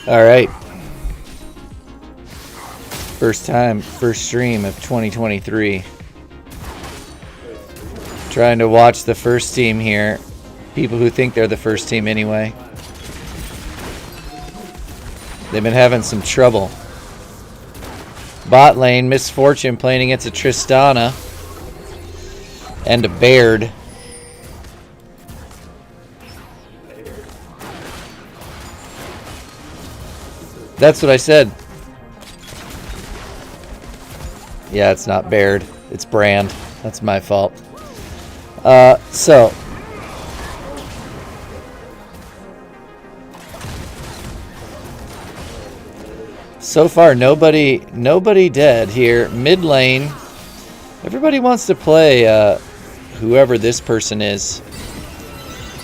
All right. First stream of 2023. Trying to watch the first team here. People who think they're the first team anyway. They've been having some trouble. Bot lane, Misfortune playing against a Tristana and a Baird. That's what I said. Yeah, it's not Baird. It's Brand. That's my fault. So far, nobody dead here. Mid lane, everybody wants to play whoever this person is.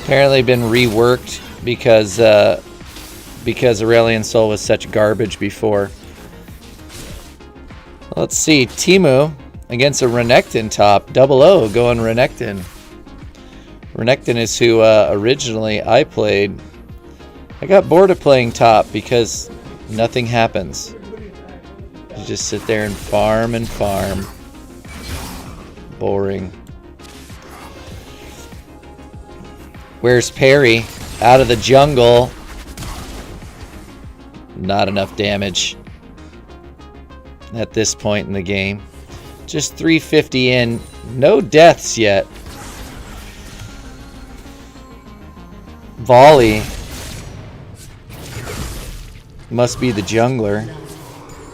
Apparently been reworked because Aurelion Sol was such garbage before. Let's see, Teemu against a Renekton top. 0-0 going Renekton. Renekton is who originally I played. I got bored of playing top because nothing happens. You just sit there and farm and farm. Boring. Where's Perry? Out of the jungle. Not enough damage at this point in the game. Just 350 in. No deaths yet. Volley must be the jungler.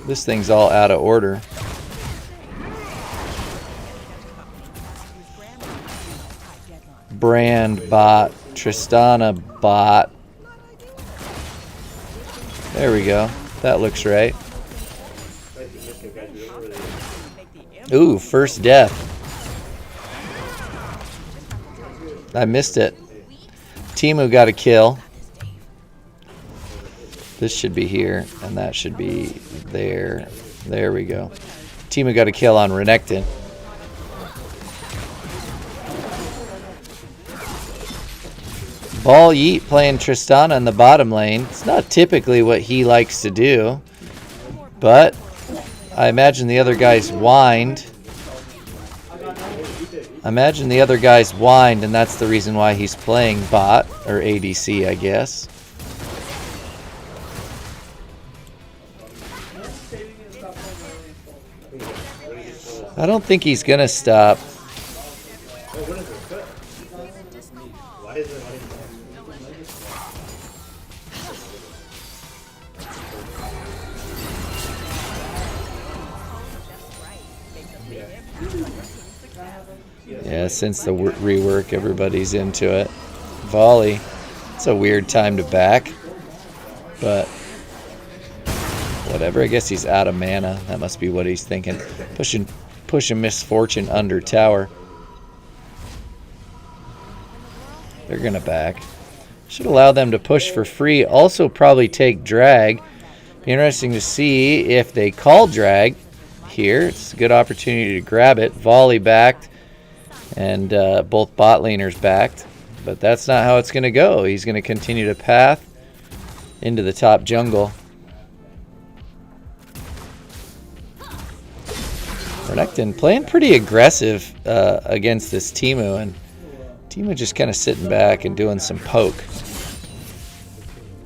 This thing's all out of order. Brand bot. Tristana bot. There we go. That looks right. Ooh, first death. I missed it. Teemu got a kill. This should be here, and that should be there. There we go. Teemu got a kill on Renekton. Ball Yeet playing Tristana in the bottom lane. It's not typically what he likes to do, but I imagine the other guys whined. And that's the reason why he's playing bot, or ADC, I guess. I don't think he's gonna stop. Yeah, since the rework, everybody's into it. Volley. It's a weird time to back, but whatever. I guess he's out of mana. That must be what he's thinking. Pushing Misfortune under tower. They're gonna back. Should allow them to push for free. Also probably take drag. Be interesting to see if they call drag here. It's a good opportunity to grab it. Volley backed. And both bot laners backed. But that's not how it's going to go. He's going to continue to path into the top jungle. Renekton playing pretty aggressive against this Teemu. And Teemu just kind of sitting back and doing some poke.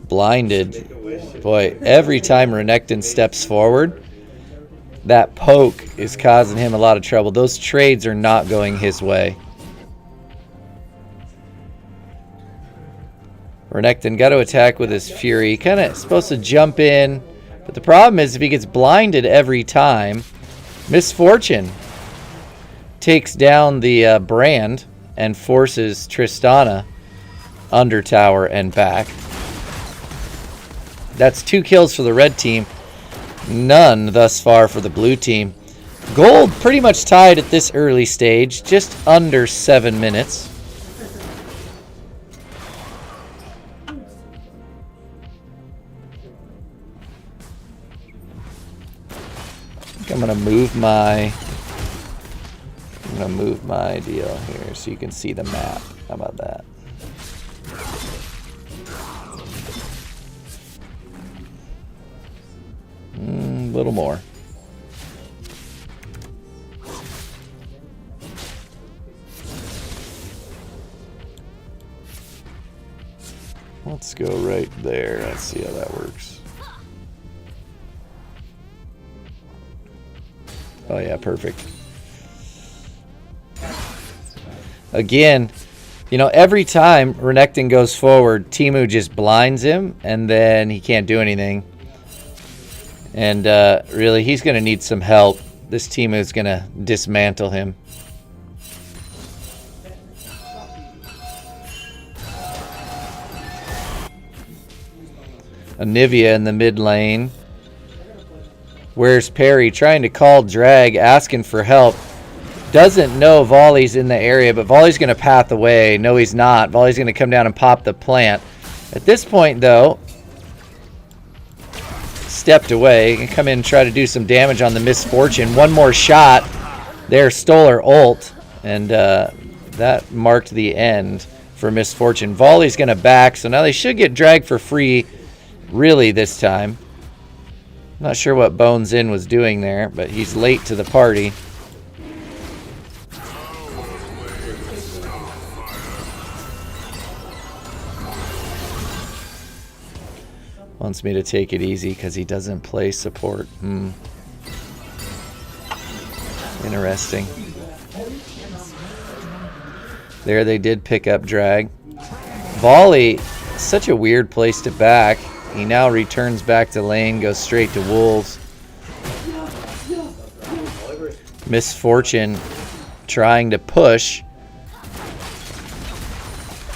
Blinded. Boy, every time Renekton steps forward, that poke is causing him a lot of trouble. Those trades are not going his way. Renekton got to attack with his Fury. Kind of supposed to jump in. But the problem is if he gets blinded every time, Misfortune takes down the Brand and forces Tristana under tower and back. That's 2 kills for the red team. None thus far for the blue team. Gold pretty much tied at this early stage, just under 7 minutes. I'm gonna move my deal here so you can see the map. How about that? A little more. Let's go right there. Let's see how that works. Oh yeah, perfect. Again, you know, every time Renekton goes forward, Teemu just blinds him, and then he can't do anything. And really, he's going to need some help. This Teemu is going to dismantle him. Anivia in the mid lane. Where's Perry? Trying to call drag, asking for help. Doesn't know Volley's in the area, but Volley's going to path away. No, he's not. Volley's going to come down and pop the plant. At this point, though, stepped away. Can come in and try to do some damage on the Misfortune. One more shot. There, stole her ult. And that marked the end for Misfortune. Volley's going to back, so now they should get dragged for free, really, this time. Not sure what Bones In was doing there, but he's late to the party. Wants me to take it easy because he doesn't play support. Interesting. There they did pick up drag. Volley, such a weird place to back. He now returns back to lane, goes straight to Wolves. Misfortune trying to push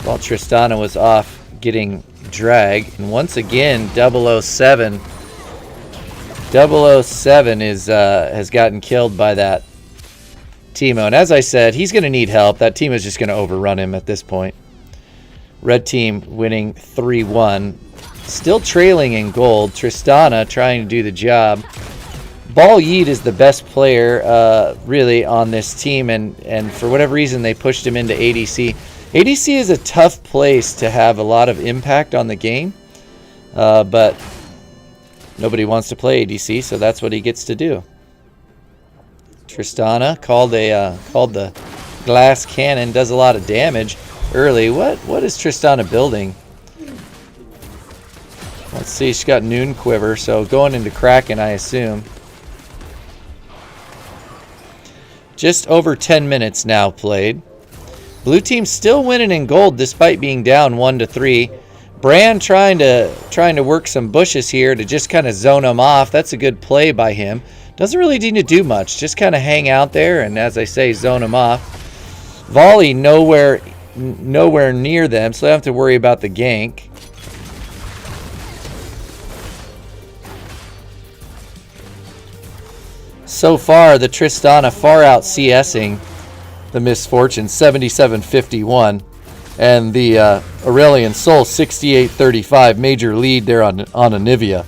while Tristana was off getting drag. And once again, 007 has gotten killed by that Teemo. And as I said, he's going to need help. That team is just going to overrun him at this point. Red team winning 3-1. Still trailing in gold. Tristana trying to do the job. Ball Yeet is the best player really on this team, and for whatever reason they pushed him into ADC. ADC is a tough place to have a lot of impact on the game, but nobody wants to play ADC, so that's what he gets to do. Tristana called the glass cannon, does a lot of damage early. What is Tristana building? Let's see, she's got Noon Quiver, so going into Kraken, I assume. Just over 10 minutes now played. Blue team still winning in gold despite being down 1-3. Brand trying to work some bushes here to just kind of zone him off. That's a good play by him. Doesn't really need to do much. Just kind of hang out there and, as I say, zone him off. Volley nowhere near them, so they don't have to worry about the gank. So far, the Tristana far out CSing the Misfortune, 77-51. And the Aurelion Sol, 68-35. Major lead there on Anivia.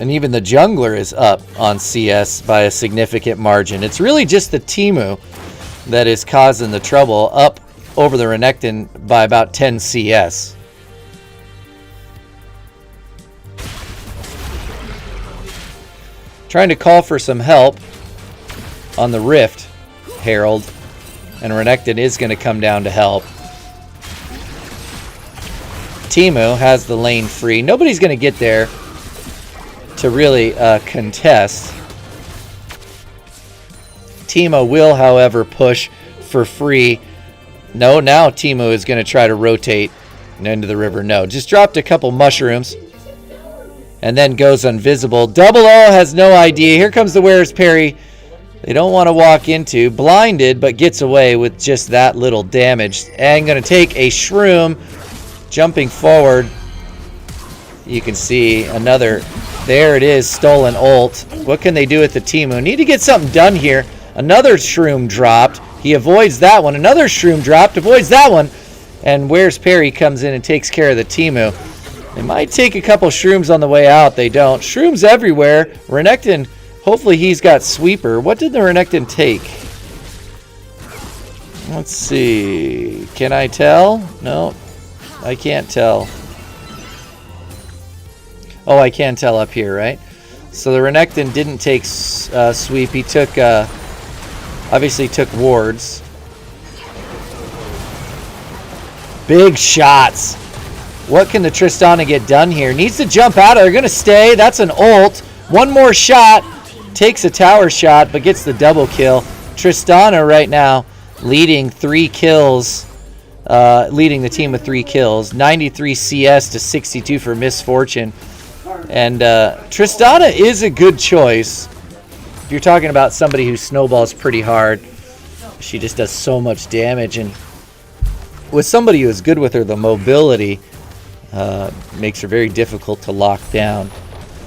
And even the jungler is up on CS by a significant margin. It's really just the Teemu that is causing the trouble, up over the Renekton by about 10 CS. Trying to call for some help on the Rift, Herald, and Renekton is going to come down to help. Teemu has the lane free. Nobody's going to get there to really contest. Teemu will, however, push for free. No, now Teemu is going to try to rotate into the river. No, just dropped a couple mushrooms and then goes invisible. Double O has no idea. Here comes the Where's Perry. They don't want to walk into. Blinded, but gets away with just that little damage. And going to take a shroom. Jumping forward. You can see another. There it is. Stolen ult. What can they do with the Teemu? Need to get something done here. Another shroom dropped. He avoids that one. Another shroom dropped. Avoids that one. And Where's Perry comes in and takes care of the Teemu. They might take a couple shrooms on the way out. They don't. Shrooms everywhere. Renekton, hopefully he's got sweeper. What did the Renekton take? Let's see. Can I tell? No, I can't tell. Oh, I can tell up here, right? So the Renekton didn't take sweep. He took, obviously took wards. Big shots. What can the Tristana get done here? Needs to jump out. They're going to stay. That's an ult. One more shot. Takes a tower shot, but gets the double kill. Tristana right now leading 3 kills. Leading the team with 3 kills. 93 CS to 62 for Misfortune. And Tristana is a good choice. If you're talking about somebody who snowballs pretty hard, she just does so much damage. And with somebody who is good with her, the mobility makes her very difficult to lock down.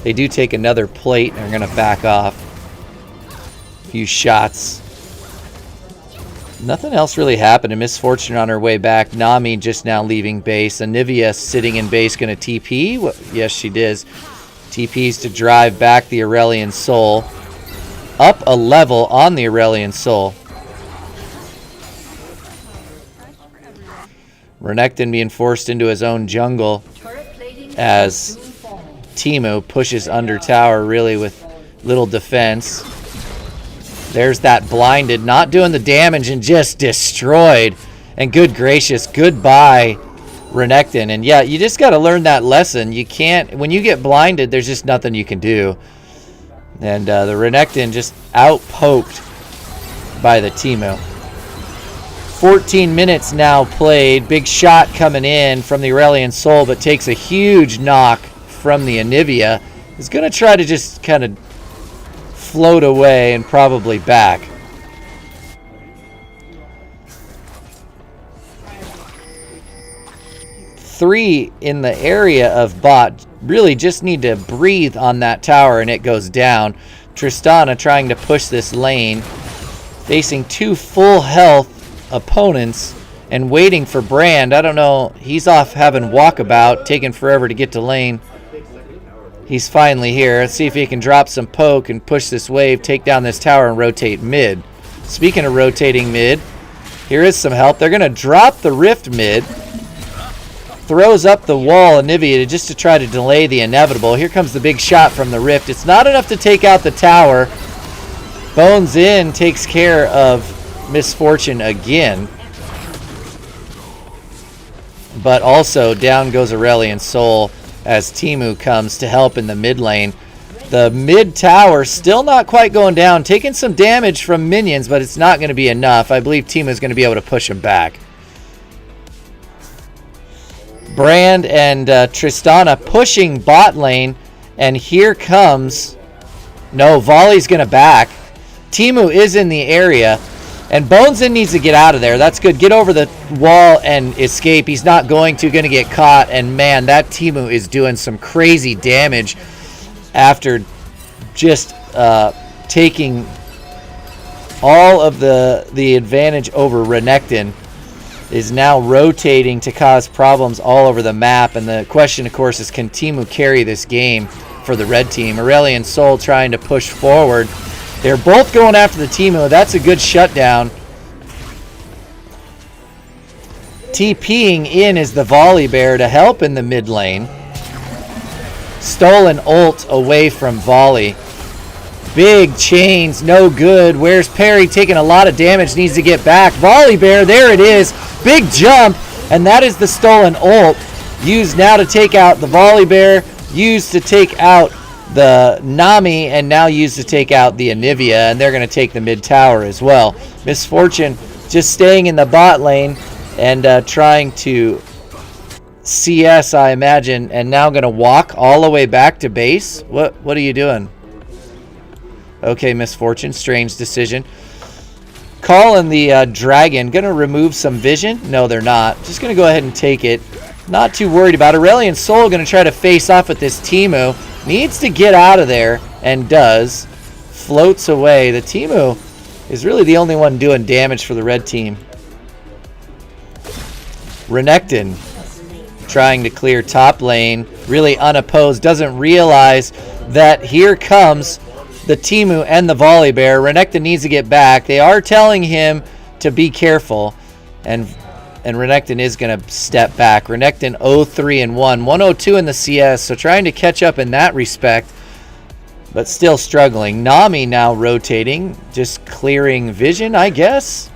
They do take another plate and are going to back off. A few shots. Nothing else really happened. And Misfortune on her way back. Nami just now leaving base. Anivia sitting in base, going to TP. Yes, she does. TPs to drive back the Aurelion Soul. Up a level on the Aurelion Soul. Renekton being forced into his own jungle as Teemu pushes under tower really with little defense. There's that blinded, not doing the damage and just destroyed. And good gracious, goodbye Renekton. And yeah, you just got to learn that lesson. You can't, when you get blinded, there's just nothing you can do. And the Renekton just out-poked by the Teemu. 14 minutes now played. Big shot coming in from the Aurelion Soul, but takes a huge knock from the Anivia. Is going to try to just kind of float away and probably back. Three in the area of bot really just need to breathe on that tower and it goes down. Tristana trying to push this lane, facing 2 full health opponents and waiting for Brand. I don't know, he's off having walkabout, taking forever to get to lane. He's finally here. Let's see if he can drop some poke and push this wave, take down this tower and rotate mid. Speaking of rotating mid, here is some help. They're going to drop the rift mid. Throws up the wall Anivia just to try to delay the inevitable. Here comes the big shot from the rift. It's not enough to take out the tower. Bones in takes care of Misfortune again. But also down goes Aurelion Soul as Teemu comes to help in the mid lane. The mid tower still not quite going down, taking some damage from minions, but it's not going to be enough. I believe Teemu is going to be able to push him back. Brand and Tristana pushing bot lane, and here comes... No, Volley's going to back. Teemu is in the area, and Bonesin needs to get out of there. That's good. Get over the wall and escape. He's not going to get caught, and man, that Teemu is doing some crazy damage after just taking all of the advantage over Renekton. Is now rotating to cause problems all over the map. And the question, of course, is can Teemu carry this game for the red team? Aurelion Soul trying to push forward. They're both going after the Teemu. That's a good shutdown. TPing in is the Volley Bear to help in the mid lane. Stolen ult away from Volley. Big chains, no good. Where's Perry? Taking a lot of damage, needs to get back. Volley Bear, there it is. Big jump, and that is the stolen ult. Used now to take out the Volley Bear, used to take out the Nami, and now used to take out the Anivia, and they're going to take the mid tower as well. Misfortune just staying in the bot lane and trying to CS, I imagine, and now going to walk all the way back to base. What are you doing? Okay, Misfortune, strange decision. Calling the dragon. Going to remove some vision? No, they're not. Just going to go ahead and take it. Not too worried about it. Aurelion Soul going to try to face off with this Teemu. Needs to get out of there, and does. Floats away. The Teemu is really the only one doing damage for the red team. Renekton trying to clear top lane, really unopposed, doesn't realize that here comes the Temu and the Volibear. Renekton needs to get back. They are telling him to be careful, and Renekton is going to step back. Renekton 0-3-1, 102 in the CS, so trying to catch up in that respect, but still struggling. Nami now rotating, just clearing vision, I guess.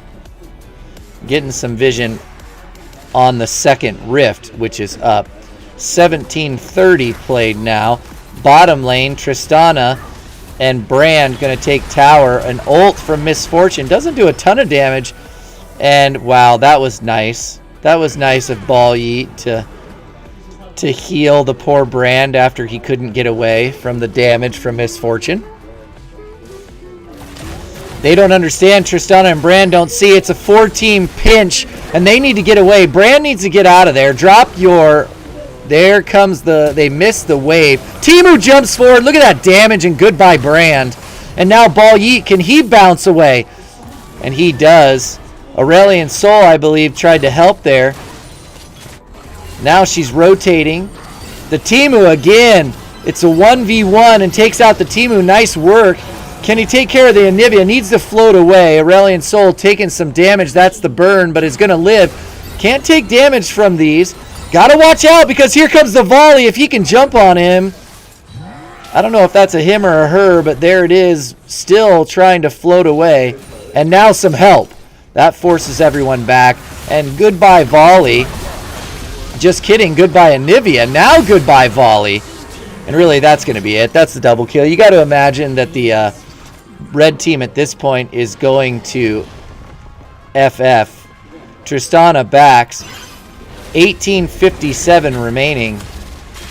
Getting some vision on the second rift, which is up. 17:30 played now. Bottom lane, Tristana and Brand going to take tower. An ult from Misfortune. Doesn't do a ton of damage. And wow, that was nice. That was nice of Ball Yeet to heal the poor Brand after he couldn't get away from the damage from Misfortune. They don't understand. Tristana and Brand don't see. It's a 4-team pinch, and they need to get away. Brand needs to get out of there. Drop your... There comes the... They missed the wave. Temu jumps forward. Look at that damage, and goodbye, Brand. And now Ball Yeet, can he bounce away? And he does. Aurelion Sol, I believe, tried to help there. Now she's rotating. The Temu again. It's a 1v1 and takes out the Temu. Nice work. Can he take care of the Anivia? Needs to float away. Aurelion Sol taking some damage. That's the burn, but is going to live. Can't take damage from these. Got to watch out because here comes the volley. If he can jump on him. I don't know if that's a him or a her, but there it is. Still trying to float away. And now some help. That forces everyone back. And goodbye, volley. Just kidding. Goodbye, Anivia. Now goodbye, volley. And really, that's going to be it. That's the double kill. You got to imagine that the red team at this point is going to FF. Tristana backs. 18:57 remaining.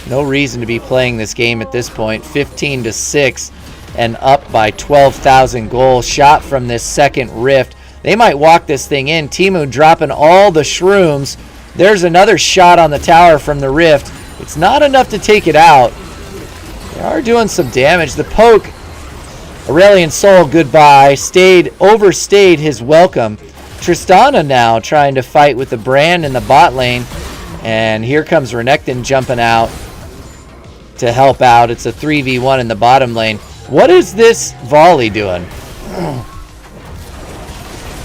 No reason to be playing this game at this point. 15-6 and up by 12,000 goals. Shot from this second rift. They might walk this thing in. Temu dropping all the shrooms. There's another shot on the tower from the rift. It's not enough to take it out. They are doing some damage. The poke, Aurelion Sol, goodbye. Overstayed his welcome. Tristana now trying to fight with the Brand in the bot lane. And here comes Renekton jumping out to help out. It's a 3v1 in the bottom lane. What is this volley doing?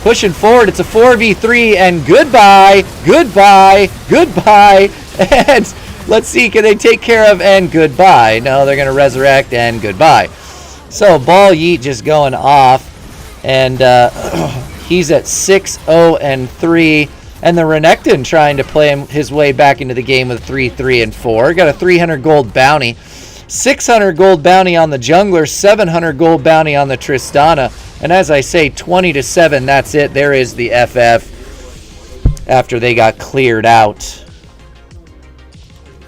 Pushing forward. It's a 4v3 and goodbye, goodbye, goodbye. And let's see, can they take care of and goodbye? No, they're going to resurrect and goodbye. So Ball Yeet just going off. And he's at 6-0-3. And the Renekton trying to play his way back into the game with 3-3-4. Got a 300 gold bounty. 600 gold bounty on the jungler. 700 gold bounty on the Tristana. And as I say, 20-7. That's it. There is the FF after they got cleared out.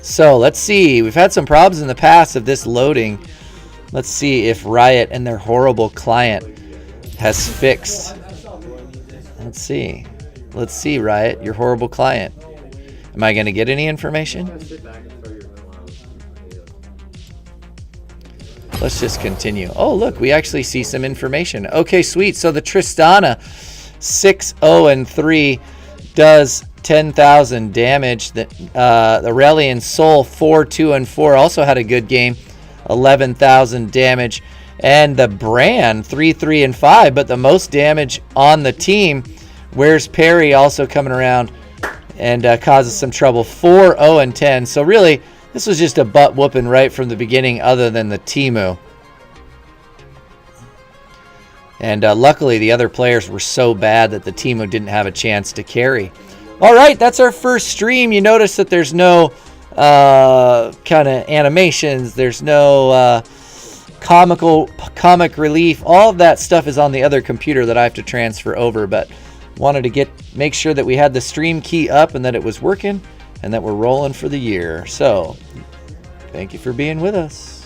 So let's see. We've had some problems in the past of this loading. Let's see if Riot and their horrible client has fixed. Let's see. Let's see, Riot, your horrible client. Am I going to get any information? Let's just continue. Oh, look, we actually see some information. Okay, sweet. So the Tristana, 6-0-3, does 10,000 damage. The Aurelion Sol, 4-2-4, also had a good game, 11,000 damage. And the Brand, 3-3-5, but the most damage on the team. Where's Perry also coming around and causes some trouble, 4-0-10. So really, this was just a butt whooping right from the beginning other than the Temu. And luckily, the other players were so bad that the Temu didn't have a chance to carry. All right, that's our first stream. You notice that there's no kind of animations. There's no comic relief. All of that stuff is on the other computer that I have to transfer over. But wanted to make sure that we had the stream key up and that it was working and that we're rolling for the year. So thank you for being with us.